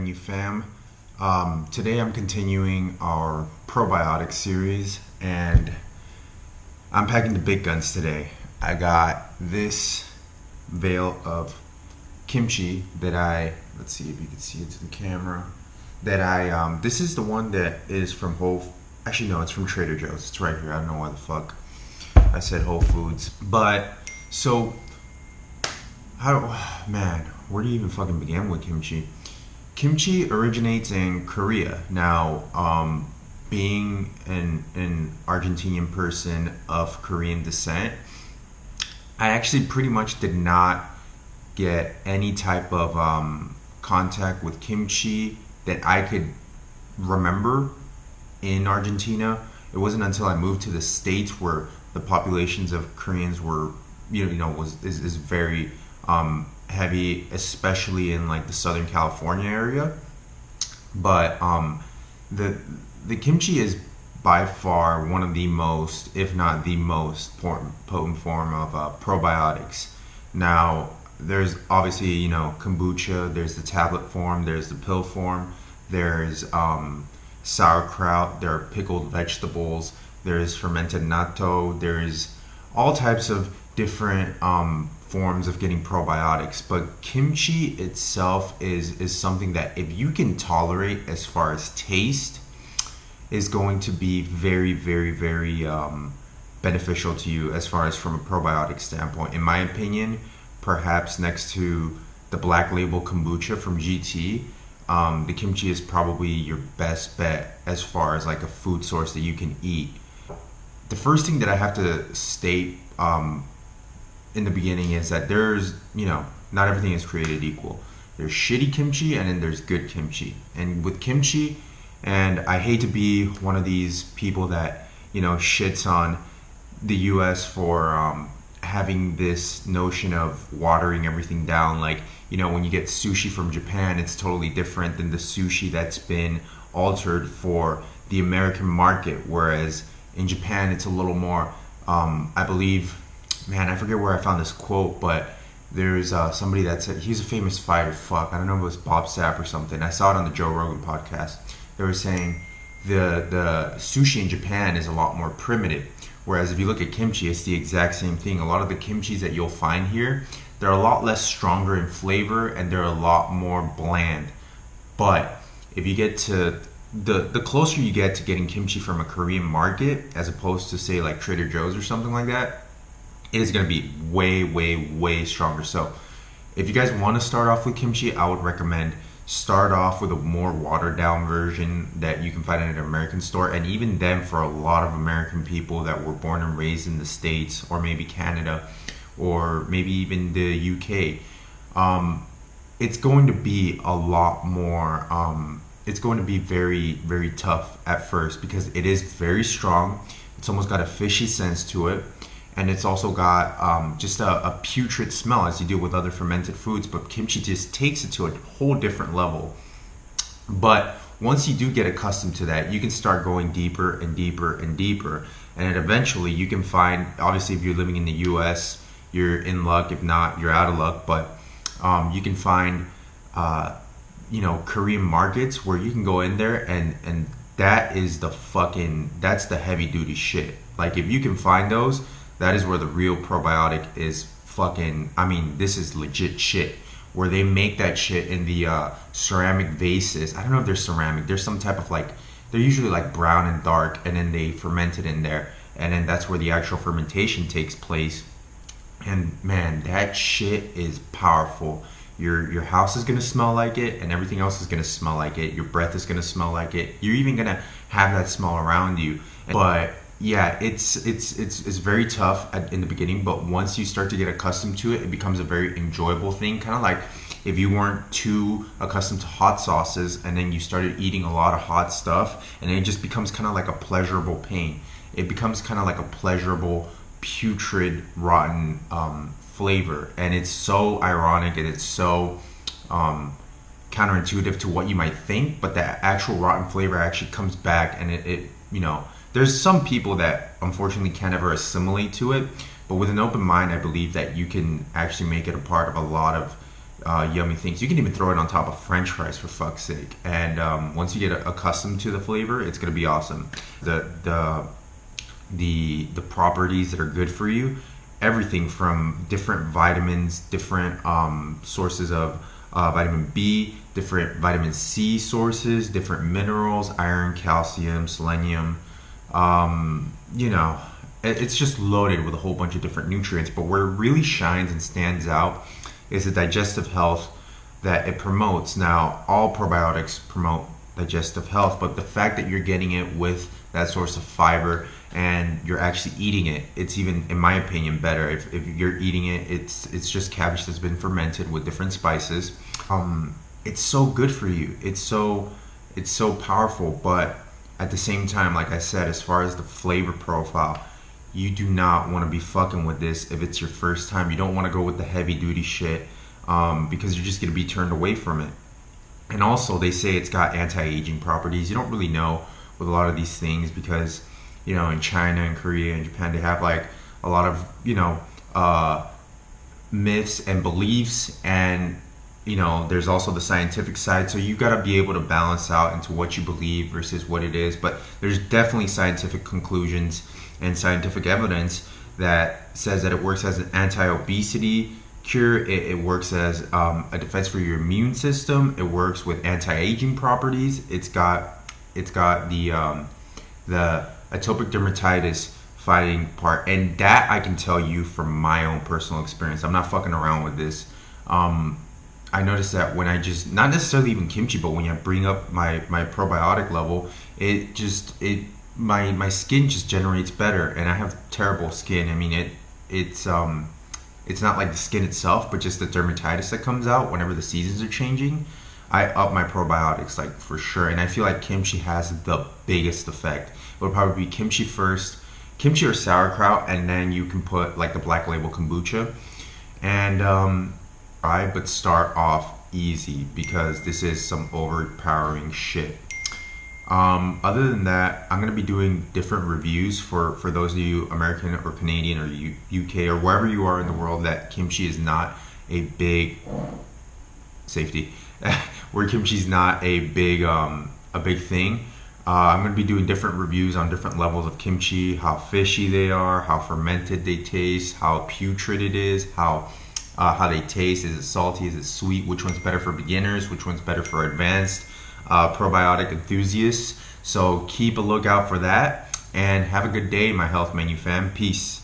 menu fam. Today I'm continuing our probiotic series and I'm packing the big guns today. I got this veil of kimchi that let's see if you can see it to the camera, this is the one that is from actually no, it's from Trader Joe's. It's right here. I don't know why the fuck I said Whole Foods. But, so, man, where do you even fucking begin with kimchi? Kimchi originates in Korea. Now, being an Argentinian person of Korean descent, I actually pretty much did not get any type of contact with kimchi that I could remember in Argentina. It wasn't until I moved to the States where the populations of Koreans were, is very heavy, especially in like the Southern California area. But the kimchi is by far one of the most, if not the most potent form of probiotics. Now, there's obviously, kombucha, there's the tablet form, there's the pill form, there's sauerkraut, there are pickled vegetables, there's fermented natto, there's all types of different forms of getting probiotics. But kimchi itself is something that if you can tolerate as far as taste, is going to be very, very, very beneficial to you as far as from a probiotic standpoint. In my opinion, perhaps next to the black label kombucha from GT, the kimchi is probably your best bet as far as like a food source that you can eat. The first thing that I have to state in the beginning is that there's, not everything is created equal. There's shitty kimchi and then there's good kimchi. And with kimchi, and I hate to be one of these people that, shits on the US for having this notion of watering everything down. Like, when you get sushi from Japan, it's totally different than the sushi that's been altered for the American market. Whereas in Japan, it's a little more, I believe, man, I forget where I found this quote, but there's somebody that said, he's a famous fighter, I don't know if it was Bob Sapp or something. I saw it on the Joe Rogan podcast. They were saying the sushi in Japan is a lot more primitive. Whereas if you look at kimchi, it's the exact same thing. A lot of the kimchis that you'll find here, they're a lot less stronger in flavor and they're a lot more bland. But if you get to the closer you get to getting kimchi from a Korean market, as opposed to say like Trader Joe's or something like that, it is going to be way, way, way stronger. So if you guys want to start off with kimchi, I would recommend start off with a more watered down version that you can find at an American store. And even then, for a lot of American people that were born and raised in the States or maybe Canada or maybe even the UK, it's going to be a lot more, it's going to be very, very tough at first because it is very strong. It's almost got a fishy sense to it. And it's also got just a putrid smell as you deal with other fermented foods. But kimchi just takes it to a whole different level. But once you do get accustomed to that, you can start going deeper and deeper and deeper. And then eventually you can find, obviously if you're living in the US, you're in luck. If not, you're out of luck. But you can find, Korean markets where you can go in there and that is that's the heavy duty shit. Like if you can find those, that is where the real probiotic is this is legit shit. Where they make that shit in the ceramic vases. I don't know if they're ceramic. There's some type of they're usually like brown and dark, and then they ferment it in there. And then that's where the actual fermentation takes place. And man, that shit is powerful. Your house is gonna smell like it, and everything else is gonna smell like it. Your breath is gonna smell like it. You're even gonna have that smell around you. But yeah, it's very tough in the beginning, but once you start to get accustomed to it, it becomes a very enjoyable thing. Kind of like if you weren't too accustomed to hot sauces and then you started eating a lot of hot stuff, and it just becomes kind of like a pleasurable pain. It becomes kind of like a pleasurable, putrid, rotten flavor. And it's so ironic and it's so counterintuitive to what you might think, but that actual rotten flavor actually comes back, and it there's some people that unfortunately can't ever assimilate to it, but with an open mind, I believe that you can actually make it a part of a lot of yummy things. You can even throw it on top of French fries for fuck's sake. And once you get accustomed to the flavor, it's gonna be awesome. The properties that are good for you, everything from different vitamins, different sources of vitamin B, different vitamin C sources, different minerals, iron, calcium, selenium. You know, it's just loaded with a whole bunch of different nutrients. But where it really shines and stands out is the digestive health that it promotes. Now, all probiotics promote digestive health, but the fact that you're getting it with that source of fiber and you're actually eating it, it's even, in my opinion, better. If you're eating it, it's just cabbage that's been fermented with different spices. It's so good for you. It's so powerful, but at the same time, like I said, as far as the flavor profile, you do not want to be fucking with this if it's your first time. You don't want to go with the heavy duty shit because you're just going to be turned away from it. And also, they say it's got anti-aging properties. You don't really know with a lot of these things because, you know, in China and Korea and Japan, they have like a lot of, you know, myths and beliefs, and you know, there's also the scientific side. So you got to be able to balance out into what you believe versus what it is. But there's definitely scientific conclusions and scientific evidence that says that it works as an anti-obesity cure. It works as a defense for your immune system. It works with anti-aging properties. It's got the atopic dermatitis fighting part, and that I can tell you from my own personal experience. I'm not fucking around with this. I noticed that when I just, not necessarily even kimchi, but when I bring up my probiotic level, my skin just generates better, and I have terrible skin. I mean, it's not like the skin itself, but just the dermatitis that comes out whenever the seasons are changing. I up my probiotics, like, for sure, and I feel like kimchi has the biggest effect. It would probably be kimchi first, kimchi or sauerkraut, and then you can put like the black label kombucha, and but start off easy because this is some overpowering shit. Other than that, I'm gonna be doing different reviews for those of you American or Canadian or UK or wherever you are in the world that kimchi is not a big safety, where kimchi is not a big thing. I'm gonna be doing different reviews on different levels of kimchi, how fishy they are, how fermented they taste, how putrid it is, how they taste. Is it salty? Is it sweet? Which one's better for beginners? Which one's better for advanced probiotic enthusiasts? So keep a lookout for that, and have a good day, my health menu fam. Peace.